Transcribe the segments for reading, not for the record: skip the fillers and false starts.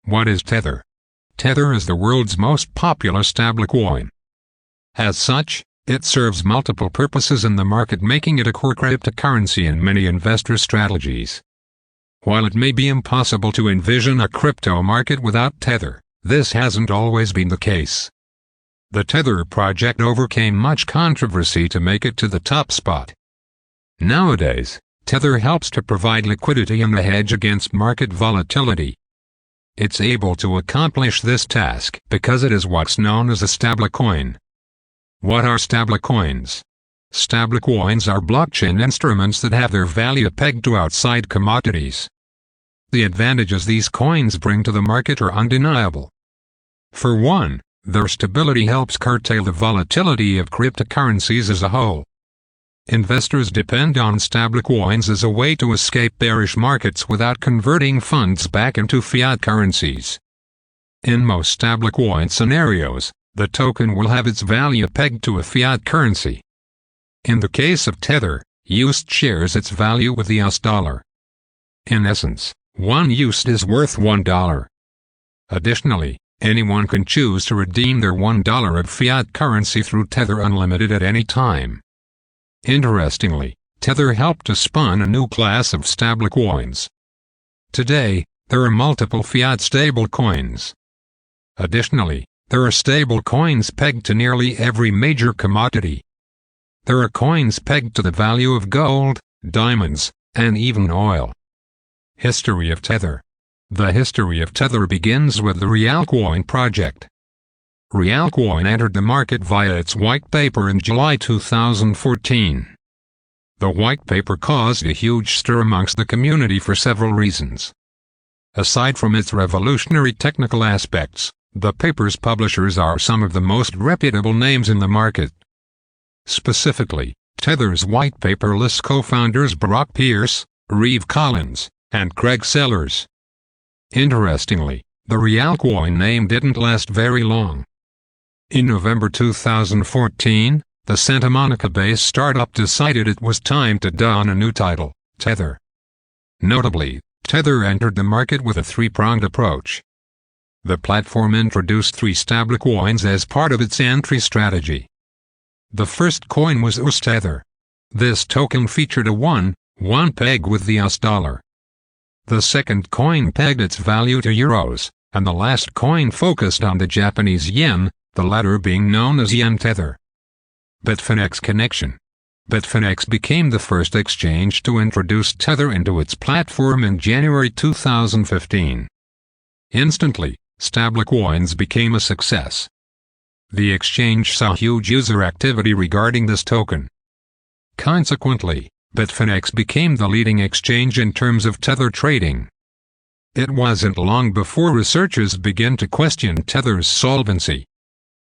What is Tether? Tether is the world's most popular stablecoin. As such, it serves multiple purposes in the market, making it a core cryptocurrency in many investor strategies. While it may be impossible to envision a crypto market without Tether, this hasn't always been the case. The Tether project overcame much controversy to make it to the top spot. Nowadays, Tether helps to provide liquidity and a hedge against market volatility. It's able to accomplish this task because it is what's known as a stablecoin. What are stablecoins? Stablecoins are blockchain instruments that have their value pegged to outside commodities. The advantages these coins bring to the market are undeniable. For one, their stability helps curtail the volatility of cryptocurrencies as a whole. Investors depend on stablecoins as a way to escape bearish markets without converting funds back into fiat currencies. In most stablecoin scenarios, the token will have its value pegged to a fiat currency. In the case of Tether, USD shares its value with the US dollar. In essence, one USD is worth $1. Additionally, anyone can choose to redeem their $1 of fiat currency through Tether Unlimited at any time. Interestingly, Tether helped to spawn a new class of stablecoins. Today, there are multiple fiat stablecoins. Additionally, there are stablecoins pegged to nearly every major commodity. There are coins pegged to the value of gold, diamonds, and even oil. History of Tether. The history of Tether begins with the Realcoin project. Realcoin entered the market via its white paper in July 2014. The white paper caused a huge stir amongst the community for several reasons. Aside from its revolutionary technical aspects, the paper's publishers are some of the most reputable names in the market. Specifically, Tether's white paper lists co-founders Barack Pierce, Reeve Collins, and Craig Sellers. Interestingly, the Realcoin name didn't last very long. In November 2014, the Santa Monica-based startup decided it was time to don a new title, Tether. Notably, Tether entered the market with a three-pronged approach. The platform introduced three stablecoins as part of its entry strategy. The first coin was Tether. This token featured a one peg with the US dollar. The second coin pegged its value to euros, and the last coin focused on the Japanese yen, the latter being known as Yen Tether. Bitfinex connection. Bitfinex became the first exchange to introduce Tether into its platform in January 2015. Instantly, stablecoins became a success. The exchange saw huge user activity regarding this token. Consequently, Bitfinex became the leading exchange in terms of Tether trading. It wasn't long before researchers began to question Tether's solvency.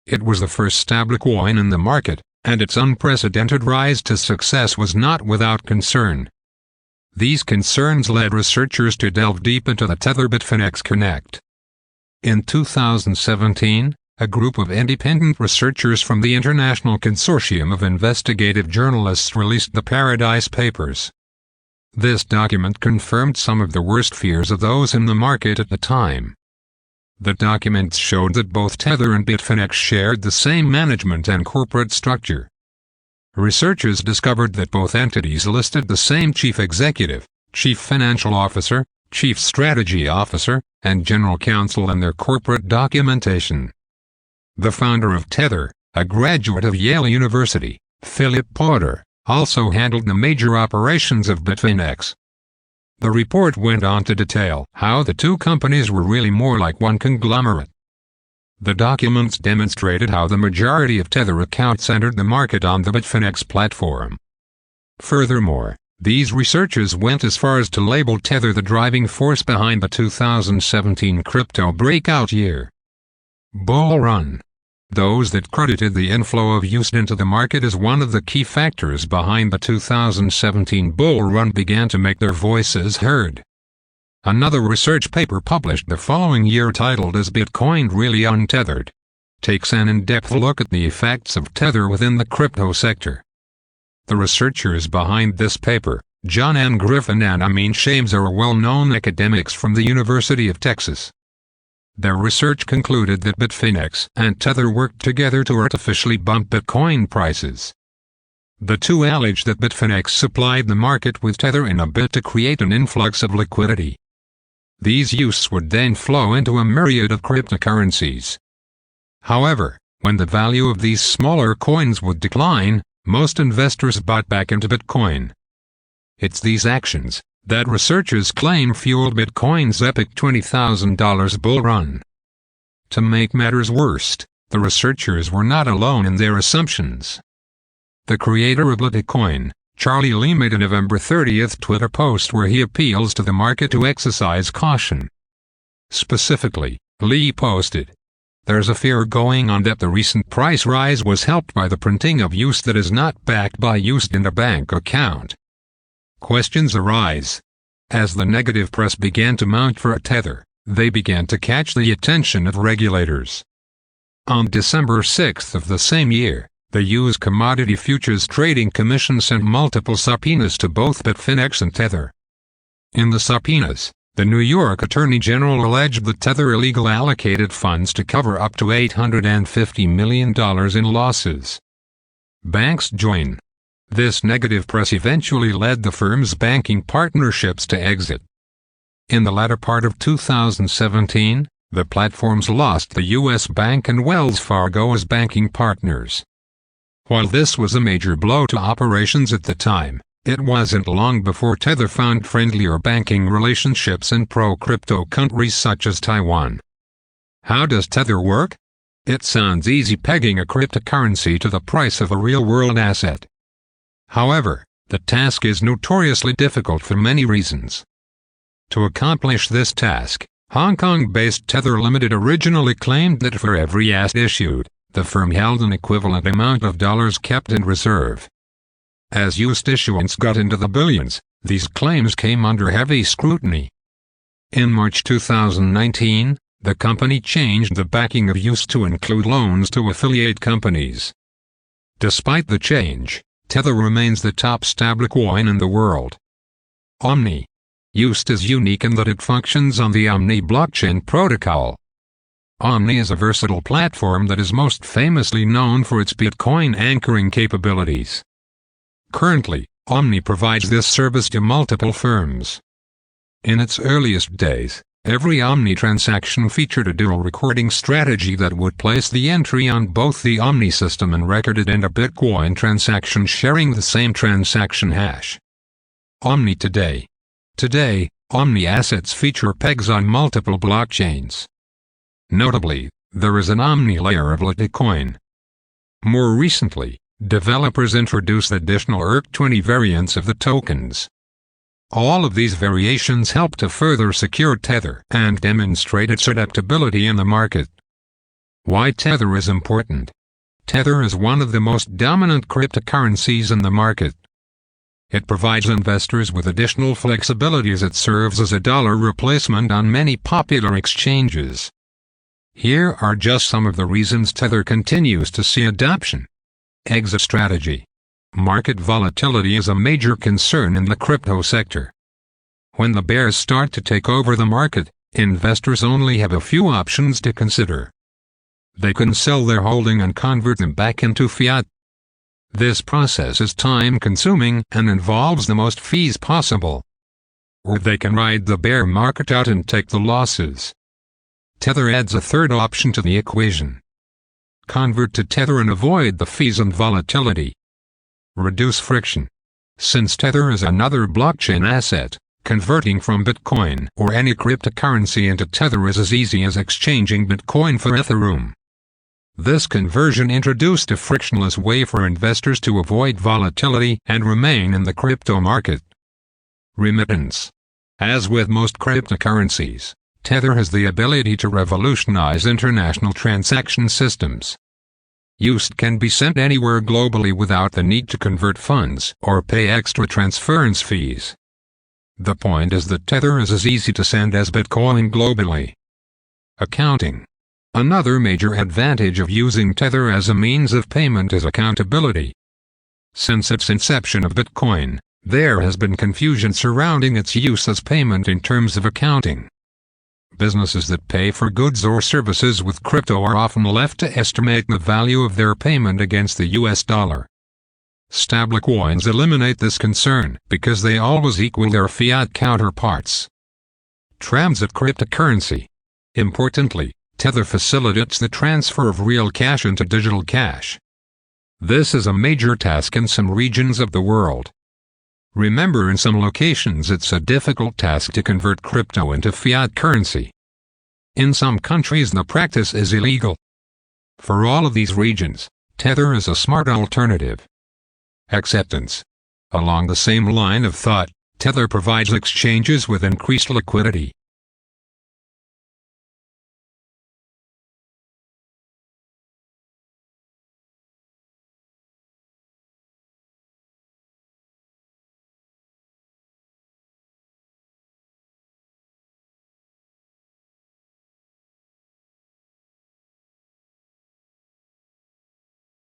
It was the first stablecoin in the market, and its unprecedented rise to success was not without concern. These concerns led researchers to delve deep into the Tether Bitfinex Connect. In 2017, a group of independent researchers from the International Consortium of Investigative Journalists released the Paradise Papers. This document confirmed some of the worst fears of those in the market at the time. The documents showed that both Tether and Bitfinex shared the same management and corporate structure. Researchers discovered that both entities listed the same chief executive, chief financial officer, chief strategy officer, and general counsel in their corporate documentation. The founder of Tether, a graduate of Yale University, Philip Potter, also handled the major operations of Bitfinex. The report went on to detail how the two companies were really more like one conglomerate. The documents demonstrated how the majority of Tether accounts entered the market on the Bitfinex platform. Furthermore, these researchers went as far as to label Tether the driving force behind the 2017 crypto breakout year. Bull run. Those that credited the inflow of USD into the market as one of the key factors behind the 2017 bull run began to make their voices heard. Another research paper published the following year titled "Is Bitcoin Really Untethered?" takes an in-depth look at the effects of Tether within the crypto sector. The researchers behind this paper, John N. Griffin and Amin Shames, are well-known academics from the University of Texas. their research concluded that Bitfinex and Tether worked together to artificially bump Bitcoin prices. The two alleged that Bitfinex supplied the market with Tether in a bid to create an influx of liquidity. These USDT would then flow into a myriad of cryptocurrencies. However, when the value of these smaller coins would decline, most investors bought back into Bitcoin. It's these actions that researchers claim fueled Bitcoin's epic $20,000 bull run. To make matters worse, the researchers were not alone in their assumptions. The creator of Litecoin, Charlie Lee, made a November 30th Twitter post where he appeals to the market to exercise caution. Specifically, Lee posted, "There's a fear going on that the recent price rise was helped by the printing of USDT that is not backed by USDT in a bank account." Questions arise. As the negative press began to mount for Tether, they began to catch the attention of regulators. On December 6 of the same year, the U.S. Commodity Futures Trading Commission sent multiple subpoenas to both Bitfinex and Tether. In the subpoenas, the New York Attorney General alleged that Tether illegally allocated funds to cover up to $850 million in losses. Banks join. This negative press eventually led the firm's banking partnerships to exit. In the latter part of 2017, the platforms lost the U.S. Bank and Wells Fargo as banking partners. While this was a major blow to operations at the time, it wasn't long before Tether found friendlier banking relationships in pro-crypto countries such as Taiwan. How does Tether work? It sounds easy, pegging a cryptocurrency to the price of a real-world asset. However, the task is notoriously difficult for many reasons. To accomplish this task, Hong Kong-based Tether Limited originally claimed that for every asset issued, the firm held an equivalent amount of dollars kept in reserve. As USDT issuance got into the billions, these claims came under heavy scrutiny. In March 2019, the company changed the backing of USDT to include loans to affiliate companies. Despite the change, Tether remains the top stablecoin in the world. Omni. USDT is unique in that it functions on the Omni blockchain protocol. Omni is a versatile platform that is most famously known for its Bitcoin anchoring capabilities. Currently, Omni provides this service to multiple firms. In its earliest days, every Omni transaction featured a dual recording strategy that would place the entry on both the Omni system and record it in a Bitcoin transaction sharing the same transaction hash. Omni Today. Today, Omni assets feature pegs on multiple blockchains. Notably, there is an Omni layer of Litecoin. More recently, developers introduced additional ERC20 variants of the tokens. All of these variations help to further secure Tether and demonstrate its adaptability in the market. Why Tether is important? Tether is one of the most dominant cryptocurrencies in the market. It provides investors with additional flexibility as it serves as a dollar replacement on many popular exchanges. Here are just some of the reasons Tether continues to see adoption. Exit strategy. Market volatility is a major concern in the crypto sector. When the bears start to take over the market, investors only have a few options to consider. They can sell their holding and convert them back into fiat. This process is time-consuming and involves the most fees possible. Or they can ride the bear market out and take the losses. Tether adds a third option to the equation. Convert to Tether and avoid the fees and volatility. Reduce friction. Since Tether is another blockchain asset, converting from Bitcoin or any cryptocurrency into Tether is as easy as exchanging Bitcoin for Ethereum. This conversion introduced a frictionless way for investors to avoid volatility and remain in the crypto market. Remittance. As with most cryptocurrencies, Tether has the ability to revolutionize international transaction systems. USDT can be sent anywhere globally without the need to convert funds or pay extra transference fees. The point is that Tether is as easy to send as Bitcoin globally. Accounting. Another major advantage of using Tether as a means of payment is accountability. Since its inception of Bitcoin, there has been confusion surrounding its use as payment in terms of accounting. Businesses that pay for goods or services with crypto are often left to estimate the value of their payment against the US dollar. Stablecoins eliminate this concern because they always equal their fiat counterparts. Transit cryptocurrency. Importantly, Tether facilitates the transfer of real cash into digital cash. This is a major task in some regions of the world. Remember, in some locations it's a difficult task to convert crypto into fiat currency. In some countries the practice is illegal. For all of these regions, Tether is a smart alternative. Acceptance. Along the same line of thought, Tether provides exchanges with increased liquidity,